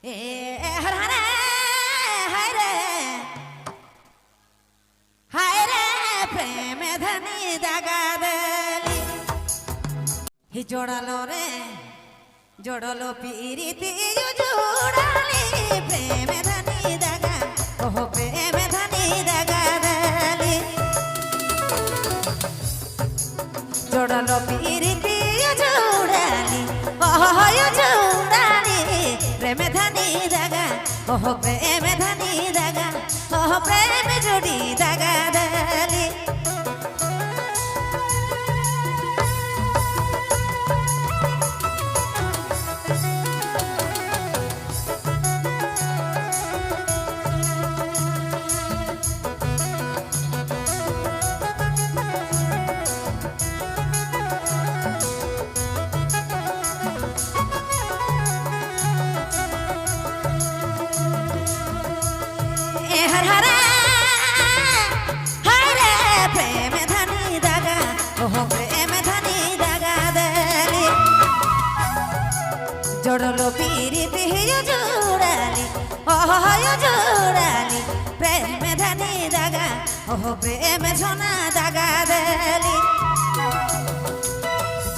এ হর হরে হায় রে হায় রে প্রেম ধনি দাগা দেলি হি জোড়ালো রে জোড়ালো পিরিতি জোড়ালি প্রেম ধনি দাগা ওহ প্রেম ধনি দাগা দেলি জোড়ালো পিরিতি জোড়ালি ওহ জোড়ালি প্রেম ধনি দাগা ওহ প্রেম ধনি দাগা ওহ প্রেম জোড়ি দাগা দেলি हर हरा हरे प्रेम धनी दागा ओह प्रेम धनी दागा देली जोड़लो पीरिति जोड़ाली ओह जोड़ाली प्रेम धनी दागा ओह प्रेम सोना दागा देली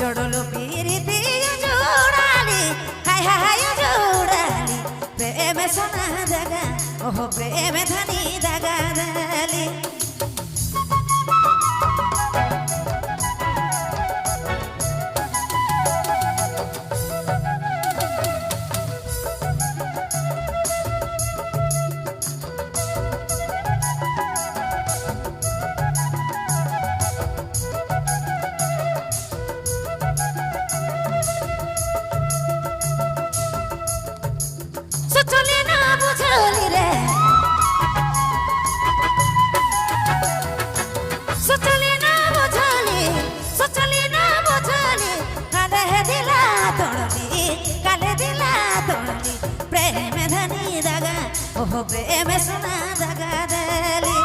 जोड़लो पीरिति जोड़ाली हाय हाय जोड़ाली प्रेम सोना दागा ओह प्रेम धनी दागा देली सोचली ना बुझली रे सोचली ना बुझली काले दिला तोड़ली प्रेम धनी दागा ओह प्रेम सोना दागा देली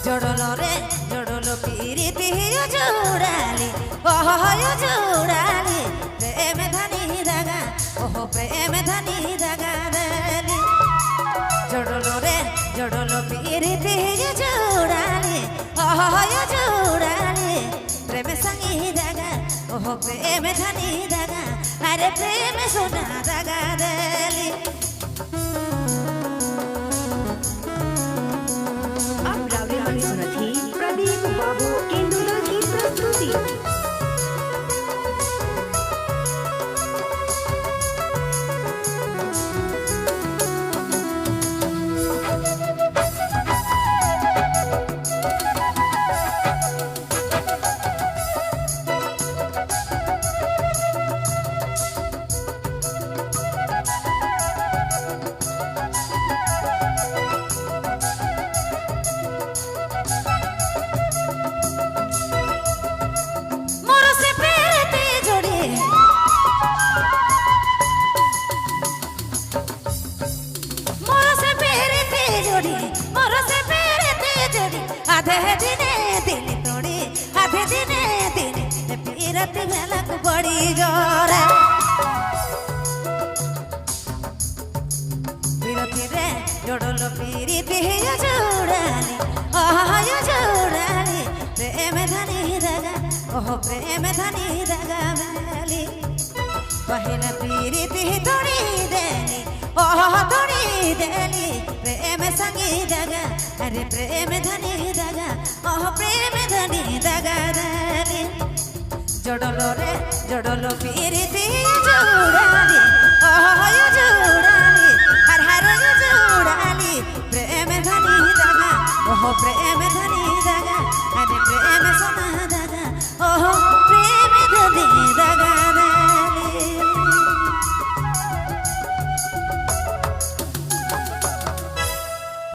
जोड़लो रे जोड़लो पीरिति जोड़ाली ओह जोड़ाली प्रेम धनी दागा ओह प्रेम धनी दागा देली जोड़लो रे जोड़लो पीरिति जोड़ाली ओह जोड़ाली प्रेम संगी दागा ओह प्रेम धनी दागा अरे प्रेम सोना दागा देली आप गावे वाली सुनत ही प्रदीप बाबू केंदुला की प्रस्तुति। मोर से प्रेते जोड़ी मोर से प्रेते जोड़ी मोर से प्रेते जोड़ी आधे दिने दिल तोड़ी आधे दिने दिने पीरत भेलक बड़ी जोरे पीरती रे जोड़लो पीरिति जोड़ाली ओह जोड़ाली प्रेम धनी दागा ओह प्रेम धनी दागा बेली पहला पीरिति तोड़ी देली ओह तोड़ी देली प्रेम संगी दागा अरे प्रेम धनी दागा ओह प्रेम धनी दागा देली जोड़लो रे जोड़लो पीरिति जोड़ाली ओह जोड़ाली हर हर जोड़ाली प्रेम धनी दागा ओह प्रेम धनी दागा अरे